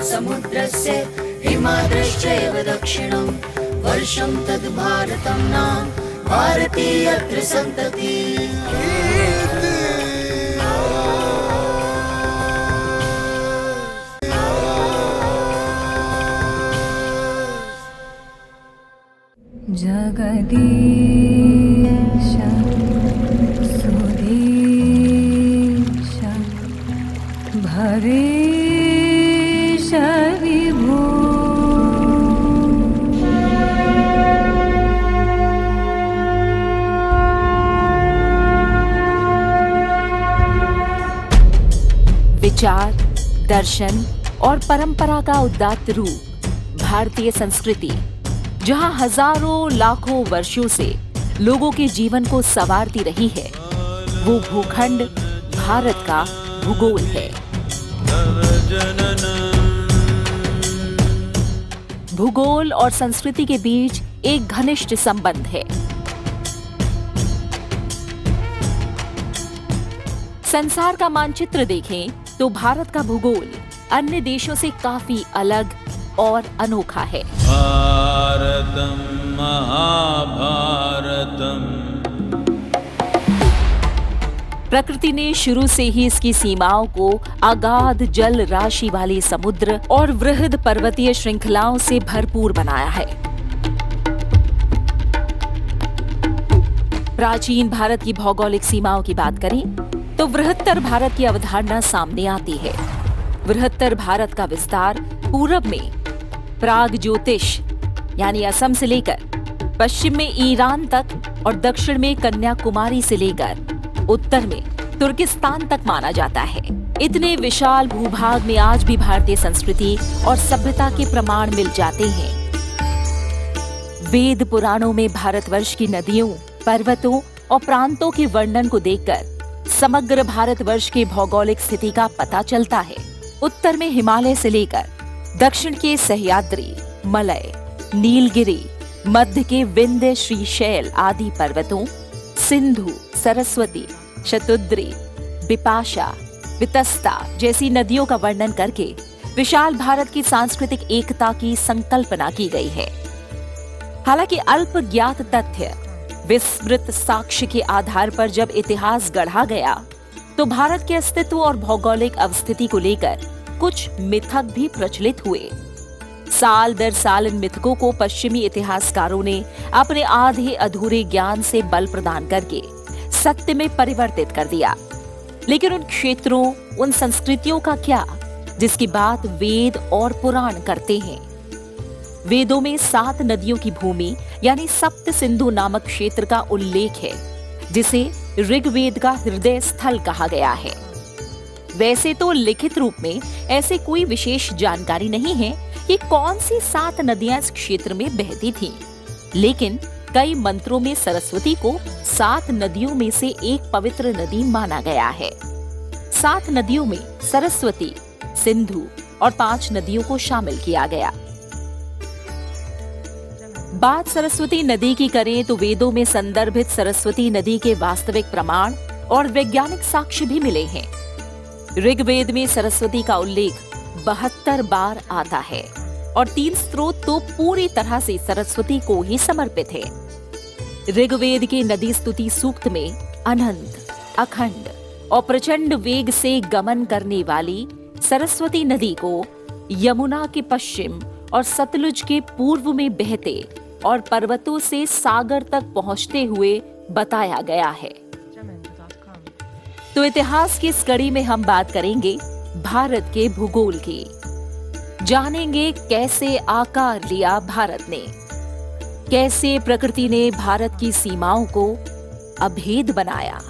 समुद्रस्य हिमाद्रश्चैव दक्षिणं वर्षं तद् भारतं नाम भारतीयत्र सन्तति। जगदीश सुदेश भवेश विभो। विचार, दर्शन और परंपरा का उदात्त रूप भारतीय संस्कृति, जहां हजारों लाखों वर्षों से लोगों के जीवन को संवारती रही है, वो भूखंड भारत का भूगोल है। भूगोल और संस्कृति के बीच एक घनिष्ठ संबंध है। संसार का मानचित्र देखें तो भारत का भूगोल अन्य देशों से काफी अलग और अनोखा है। भारतम महाभारतम। प्रकृति ने शुरू से ही इसकी सीमाओं को अगाध जल राशि वाले समुद्र और वृहद पर्वतीय श्रृंखलाओं से भरपूर बनाया है। प्राचीन भारत की भौगोलिक सीमाओं की बात करें तो बृहत्तर भारत की अवधारणा सामने आती है। बृहत्तर भारत का विस्तार पूरब में प्राग ज्योतिष यानी असम से लेकर पश्चिम में ईरान तक और दक्षिण में कन्याकुमारी से लेकर उत्तर में तुर्किस्तान तक माना जाता है। इतने विशाल भूभाग में आज भी भारतीय संस्कृति और सभ्यता के प्रमाण मिल जाते हैं। वेद पुराणों में भारतवर्ष की नदियों, पर्वतों और प्रांतों के वर्णन को देखकर समग्र भारतवर्ष की भौगोलिक स्थिति का पता चलता है। उत्तर में हिमालय से लेकर दक्षिण के सह्याद्री, मलय, नीलगिरी, मध्य के विंध्य, श्रीशैल आदि पर्वतों, सिंधु, सरस्वती, शतुद्री, बिपाशा, वितस्ता जैसी नदियों का वर्णन करके विशाल भारत की सांस्कृतिक एकता की संकल्पना की गई है। हालांकि अल्प ज्ञात तथ्य, विस्मृत साक्ष्य के आधार पर जब इतिहास गढ़ा गया तो भारत के अस्तित्व और भौगोलिक अवस्थिति को लेकर कुछ मिथक भी प्रचलित हुए। साल दर साल इन मिथकों को पश्चिमी इतिहासकारों ने अपने आधे अधूरे ज्ञान से बल प्रदान करके सत्य में परिवर्तित कर दिया। लेकिन उन क्षेत्रों, उन संस्कृतियों का क्या जिसकी बात वेद और पुराण करते हैं। वेदों में 7 नदियों की भूमि यानी सप्त सिंधु नामक क्षेत्र का उल्लेख है, जिसे ऋग्वेद का हृदय स्थल कहा गया है। वैसे तो लिखित रूप में ऐसे कोई विशेष जानकारी नहीं है कि कौन सी 7 नदियां इस क्षेत्र में बहती थीं, लेकिन कई मंत्रों में सरस्वती को 7 नदियों में से एक पवित्र नदी माना गया है। 7 नदियों में सरस्वती, सिंधु और 5 नदियों को शामिल किया गया। बात सरस्वती नदी की करें तो वेदों में संदर्भित सरस्वती नदी के वास्तविक प्रमाण और वैज्ञानिक साक्ष्य भी मिले हैं। ऋग्वेद में सरस्वती का उल्लेख 72 बार आता है और 3 स्रोत तो पूरी तरह से सरस्वती को ही समर्पित है। ऋग्वेद के नदी स्तुति सूक्त में अनंत, अखंड और प्रचंड वेग से गमन करने वाली सरस्वती नदी को यमुना के पश्चिम और सतलुज के पूर्व में बहते और पर्वतों से सागर तक पहुंचते हुए बताया गया है। तो इतिहास की इस कड़ी में हम बात करेंगे भारत के भूगोल की। जानेंगे कैसे आकार लिया भारत ने, कैसे प्रकृति ने भारत की सीमाओं को अभेद बनाया।